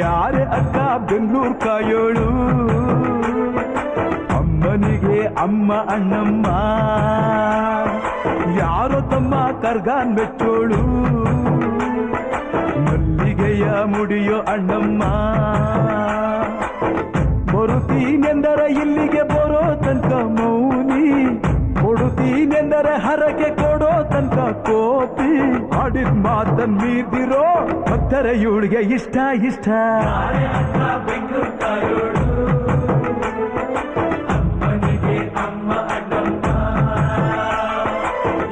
ಯಾರೇ ಅಕ್ಕ ಬೆಂಗಳೂರು ಕಾಯೋಳು ಅಮ್ಮನಿಗೆ ಅಮ್ಮ ಅಣ್ಣಮ್ಮ ಯಾರೋ ತಮ್ಮ ಕರ್ಗಾನ್ ಮೆಚ್ಚೋಳು ಮಲ್ಲಿಗೆಯ ಮುಡಿಯೋ ಅಣ್ಣಮ್ಮ ಬರುತ್ತೀನೆಂದರೆ ಇಲ್ಲಿಗೆ ಬರೋ ತನಕ ಮೌನಿ ಕೊಡುತ್ತೀನೆಂದರೆ ಹರಕೆ ಕೊಡೋ ತನಕ ಕೋಪಿ ಆಡಿದ ಮಾತನ್ ಮೀದಿರೋ ಭಕ್ತರ ಇವಳಿಗೆ ಇಷ್ಟ ಇಷ್ಟ ಬೆಂಗಳೂರು ಕಾಯೋಳು ಅಮ್ಮನಿಗೆ ಅಮ್ಮ ಅಣ್ಣಮ್ಮ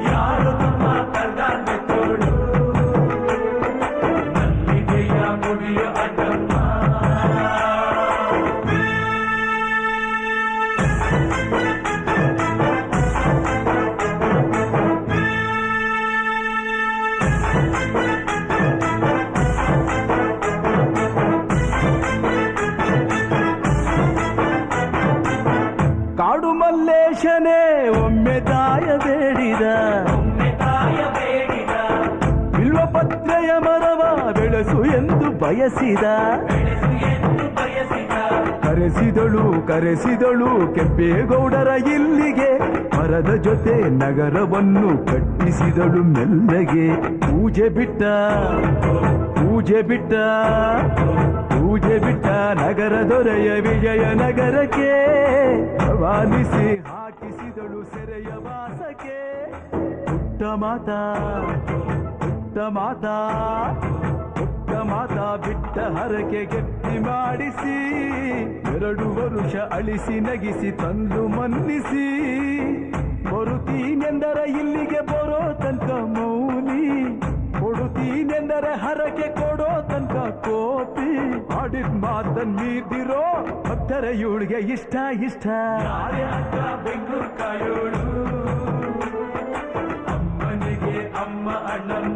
ಯಾರು ತಮ್ಮ ಕರ್ಗಾನ್ ಮೆಚ್ಚೋಳು ಮಲ್ಲಿಗೆಯ ಮುಡಿಯೋ ಅಣ್ಣಮ್ಮ ಕಾಡು ಮಲ್ಲೇಶನೇ ಒಮ್ಮೆ ತಾಯ ಬೇಡಿದ ಬಿಲ್ವಪತ್ರೆಯ ಮರವ ಬೆಳೆಸು ಎಂದು ಬಯಸಿದ ಕರೆಸಿದಳು ಕೆಂಪೇಗೌಡರ ಇಲ್ಲಿಗೆ ಮರದ ಜೊತೆ ನಗರವನ್ನು ಕಟ್ಟಿಸಿದಳು ಮೆಲ್ಲಗೆ ಪೂಜೆ ಬಿಟ್ಟ ನಗರ ದೊರೆಯ ವಿಜಯನಗರಕ್ಕೆ ರವಾನಿಸಿ ಹಾಕಿಸಿದಳು ಸೆರೆಯ ವಾಸಕ್ಕೆ ಪುಟ್ಟ ಮಾತಾ ಬಿಟ್ಟ ಹರಕೆ ಗೆಟ್ಟಿ ಮಾಡಿಸಿ 2 ವರುಷ ಅಳಿಸಿ ನಗಿಸಿ ತಂದು ಮನ್ನಿಸಿ ಬರುತ್ತೀನೆಂದರೆ ಇಲ್ಲಿಗೆ ಬರೋ ತನಕ ಮೌನಿ ಕೊಡುತ್ತೀನೆಂದರೆ ಹರಕೆ ಕೊಡೋ ತನಕ ಕೋಪಿ ಆಡಿದ ಮಾತನ್ ಮೀದಿರೋ ಭಕ್ತರ ಇವಳಿಗೆ ಇಷ್ಟ ಬೆಂಗಳೂರು ಕಾಯೋಳು ಅಮ್ಮನಿಗೆ ಅಮ್ಮ ಅಣ್ಣಮ್ಮ